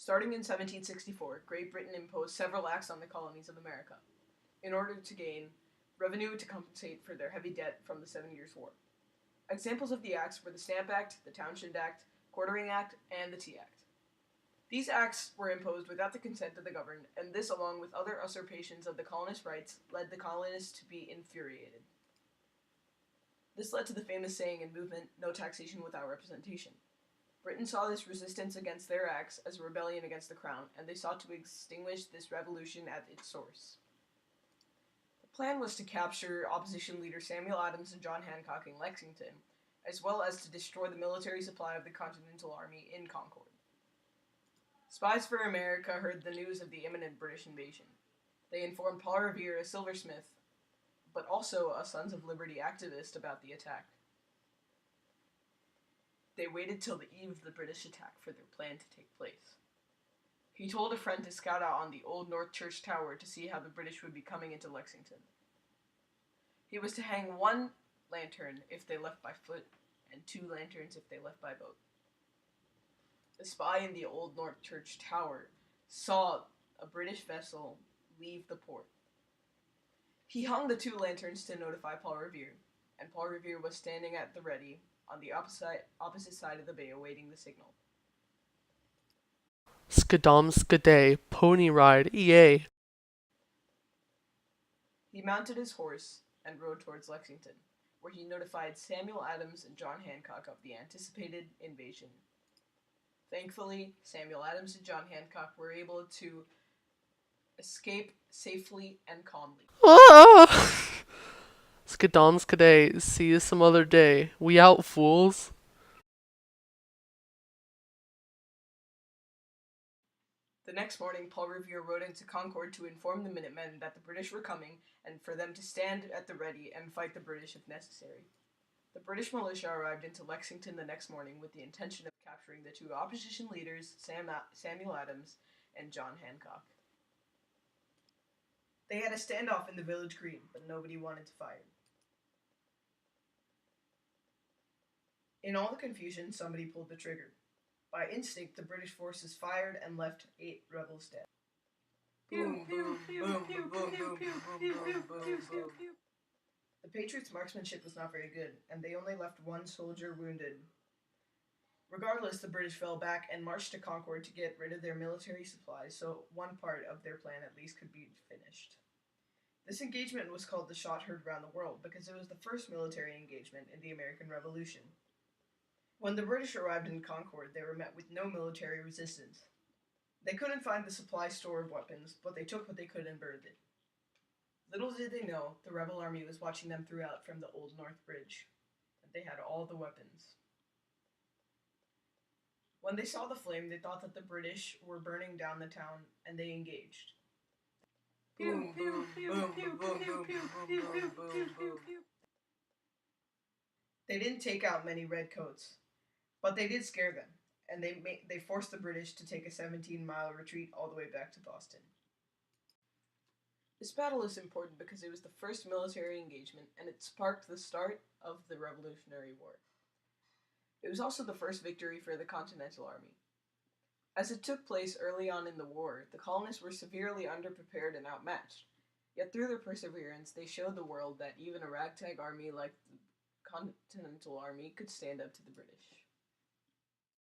Starting in 1764, Great Britain imposed several acts on the colonies of America in order to gain revenue to compensate for their heavy debt from the 7 Years' War. Examples of the acts were the Stamp Act, the Townshend Act, Quartering Act, and the Tea Act. These acts were imposed without the consent of the governed, and this, along with other usurpations of the colonists' rights, led the colonists to be infuriated. This led to the famous saying and movement, "No taxation without representation." Britain saw this resistance against their acts as a rebellion against the crown, and they sought to extinguish this revolution at its source. The plan was to capture opposition leaders Samuel Adams and John Hancock in Lexington, as well as to destroy the military supply of the Continental Army in Concord. Spies for America heard the news of the imminent British invasion. They informed Paul Revere, a silversmith, but also a Sons of Liberty activist, about the attack. They waited till the eve of the British attack for their plan to take place. He told a friend to scout out on the Old North Church Tower to see how the British would be coming into Lexington. He was to hang 1 lantern if they left by foot, and 2 lanterns if they left by boat. The spy in the Old North Church Tower saw a British vessel leave the port. He hung the 2 lanterns to notify Paul Revere, and Paul Revere was standing at the ready on the opposite side of the bay awaiting the signal. Skadom skaday, pony ride, EA. He mounted his horse and rode towards Lexington, where he notified Samuel Adams and John Hancock of the anticipated invasion. Thankfully, Samuel Adams and John Hancock were able to escape safely and calmly. Ah! Skadom skaday, see you some other day. We out, fools. The next morning, Paul Revere rode into Concord to inform the Minutemen that the British were coming and for them to stand at the ready and fight the British if necessary. The British militia arrived into Lexington the next morning with the intention of capturing the 2 opposition leaders, Samuel Adams and John Hancock. They had a standoff in the village green, but nobody wanted to fire. In all the confusion, somebody pulled the trigger. By instinct, the British forces fired and left 8 rebels dead. Boom, boom, boom, boom, boom, boom, boom, boom, boom. The Patriots' marksmanship was not very good, and they only left 1 soldier wounded. Regardless, the British fell back and marched to Concord to get rid of their military supplies, so one part of their plan at least could be finished. This engagement was called the Shot Heard Round the World because it was the first military engagement in the American Revolution. When the British arrived in Concord, they were met with no military resistance. They couldn't find the supply store of weapons, but they took what they could and burned it. Little did they know, the rebel army was watching them throughout from the Old North Bridge, and they had all the weapons. When they saw the flame, they thought that the British were burning down the town, and they engaged. Boom, boom, boom, boom, boom, boom, boom, boom, boom. They didn't take out many redcoats, but they did scare them, and they forced the British to take a 17-mile retreat all the way back to Boston. This battle is important because it was the first military engagement, and it sparked the start of the Revolutionary War. It was also the first victory for the Continental Army. As it took place early on in the war, the colonists were severely underprepared and outmatched. Yet through their perseverance, they showed the world that even a ragtag army like the Continental Army could stand up to the British.